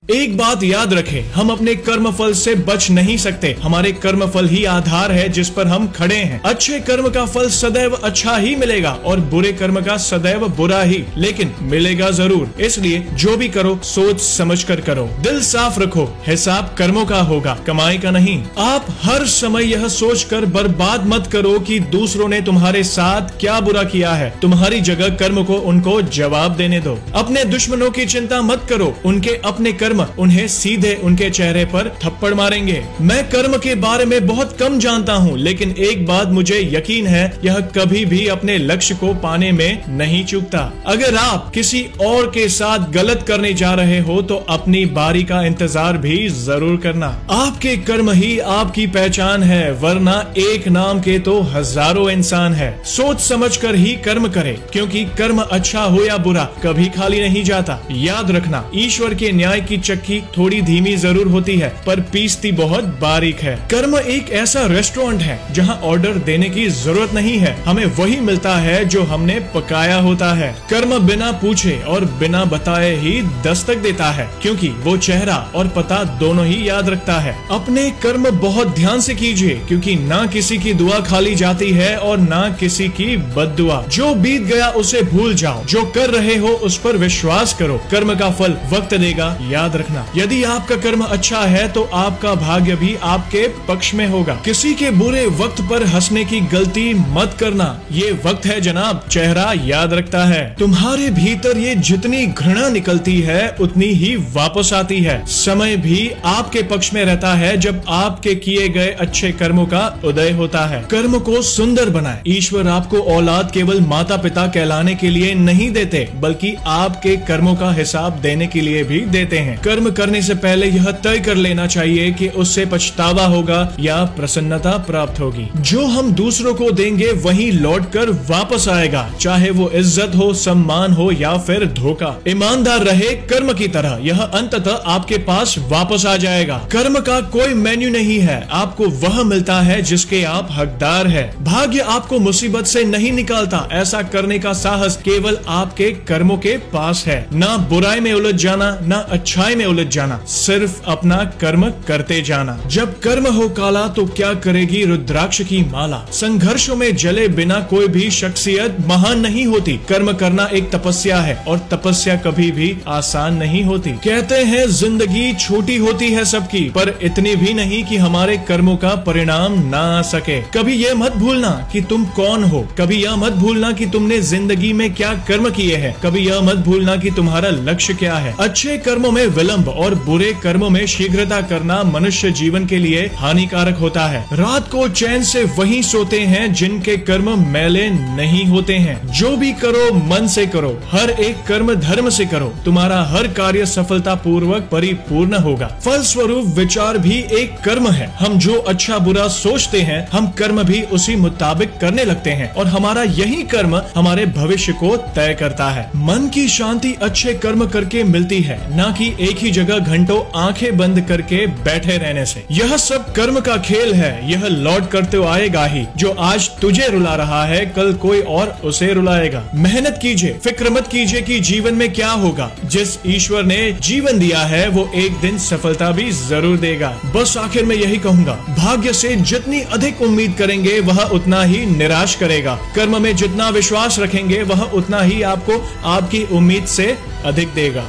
एक बात याद रखें, हम अपने कर्म फल से बच नहीं सकते। हमारे कर्म फल ही आधार है जिस पर हम खड़े हैं। अच्छे कर्म का फल सदैव अच्छा ही मिलेगा और बुरे कर्म का सदैव बुरा ही, लेकिन मिलेगा जरूर। इसलिए जो भी करो सोच समझ कर करो, दिल साफ रखो, हिसाब कर्मों का होगा, कमाई का नहीं। आप हर समय यह सोच कर बर्बाद मत करो कि दूसरों ने तुम्हारे साथ क्या बुरा किया है। तुम्हारी जगह कर्म को उनको जवाब देने दो। अपने दुश्मनों की चिंता मत करो, उनके अपने कर्म उन्हें सीधे उनके चेहरे पर थप्पड़ मारेंगे। मैं कर्म के बारे में बहुत कम जानता हूँ, लेकिन एक बात मुझे यकीन है, यह कभी भी अपने लक्ष्य को पाने में नहीं चूकता। अगर आप किसी और के साथ गलत करने जा रहे हो तो अपनी बारी का इंतजार भी जरूर करना। आपके कर्म ही आपकी पहचान है, वरना एक नाम के तो हजारों इंसान है। सोच समझ कर ही कर्म करें, क्योंकि कर्म अच्छा हो या बुरा कभी खाली नहीं जाता। याद रखना, ईश्वर के न्याय की चक्की थोड़ी धीमी जरूर होती है, पर पीसती बहुत बारीक है। कर्म एक ऐसा रेस्टोरेंट है जहाँ ऑर्डर देने की जरूरत नहीं है, हमें वही मिलता है जो हमने पकाया होता है। कर्म बिना पूछे और बिना बताए ही दस्तक देता है, क्योंकि वो चेहरा और पता दोनों ही याद रखता है। अपने कर्म बहुत ध्यान से कीजिए, क्योंकि ना किसी की दुआ खाली जाती है और ना किसी की बद्दुआ। जो बीत गया उसे भूल जाओ, जो कर रहे हो उस पर विश्वास करो। कर्म का फल वक्त देगा, याद रखना। यदि आपका कर्म अच्छा है तो आपका भाग्य भी आपके पक्ष में होगा। किसी के बुरे वक्त पर हंसने की गलती मत करना, ये वक्त है जनाब, चेहरा याद रखता है। तुम्हारे भीतर ये जितनी घृणा निकलती है उतनी ही वापस आती है। समय भी आपके पक्ष में रहता है जब आपके किए गए अच्छे कर्मों का उदय होता है। कर्म को सुंदर बनाए। ईश्वर आपको औलाद केवल माता पिता कहलाने के लिए नहीं देते, बल्कि आपके कर्मों का हिसाब देने के लिए भी देते हैं। कर्म करने से पहले यह तय कर लेना चाहिए कि उससे पछतावा होगा या प्रसन्नता प्राप्त होगी। जो हम दूसरों को देंगे वही लौट कर वापस आएगा, चाहे वो इज्जत हो, सम्मान हो या फिर धोखा। ईमानदार रहे कर्म की तरह, यह अंततः आपके पास वापस आ जाएगा। कर्म का कोई मेन्यू नहीं है, आपको वह मिलता है जिसके आप हकदार है। भाग्य आपको मुसीबत से नहीं निकालता, ऐसा करने का साहस केवल आपके कर्मों के पास है। ना बुराई में उलझ जाना, ना अच्छाई में उलझ जाना, सिर्फ अपना कर्म करते जाना। जब कर्म हो काला तो क्या करेगी रुद्राक्ष की माला। संघर्षों में जले बिना कोई भी शख्सियत महान नहीं होती। कर्म करना एक तपस्या है और तपस्या कभी भी आसान नहीं होती। कहते हैं जिंदगी छोटी होती है सबकी, पर इतनी भी नहीं कि हमारे कर्मों का परिणाम ना आ सके। कभी यह मत भूलना कि तुम कौन हो, कभी यह मत भूलना कि तुमने जिंदगी में क्या कर्म किए हैं, कभी यह मत भूलना कि तुम्हारा लक्ष्य क्या है। अच्छे कर्मों में विलंब और बुरे कर्मों में शीघ्रता करना मनुष्य जीवन के लिए हानिकारक होता है। रात को चैन से वही सोते हैं जिनके कर्म मैले नहीं होते हैं। जो भी करो मन से करो, हर एक कर्म धर्म से करो, तुम्हारा हर कार्य सफलता पूर्वक परिपूर्ण होगा। फल स्वरूप विचार भी एक कर्म है। हम जो अच्छा बुरा सोचते हैं, हम कर्म भी उसी मुताबिक करने लगते हैं और हमारा यही कर्म हमारे भविष्य को तय करता है। मन की शांति अच्छे कर्म करके मिलती है, न कि एक ही जगह घंटों आंखें बंद करके बैठे रहने से। यह सब कर्म का खेल है, यह लौट कर तो आएगा ही। जो आज तुझे रुला रहा है कल कोई और उसे रुलाएगा। मेहनत कीजिए, फिक्र मत कीजिए कि जीवन में क्या होगा। जिस ईश्वर ने जीवन दिया है वो एक दिन सफलता भी जरूर देगा। बस आखिर में यही कहूँगा, भाग्य से जितनी अधिक उम्मीद करेंगे वह उतना ही निराश करेगा। कर्म में जितना विश्वास रखेंगे वह उतना ही आपको आपकी उम्मीद से अधिक देगा।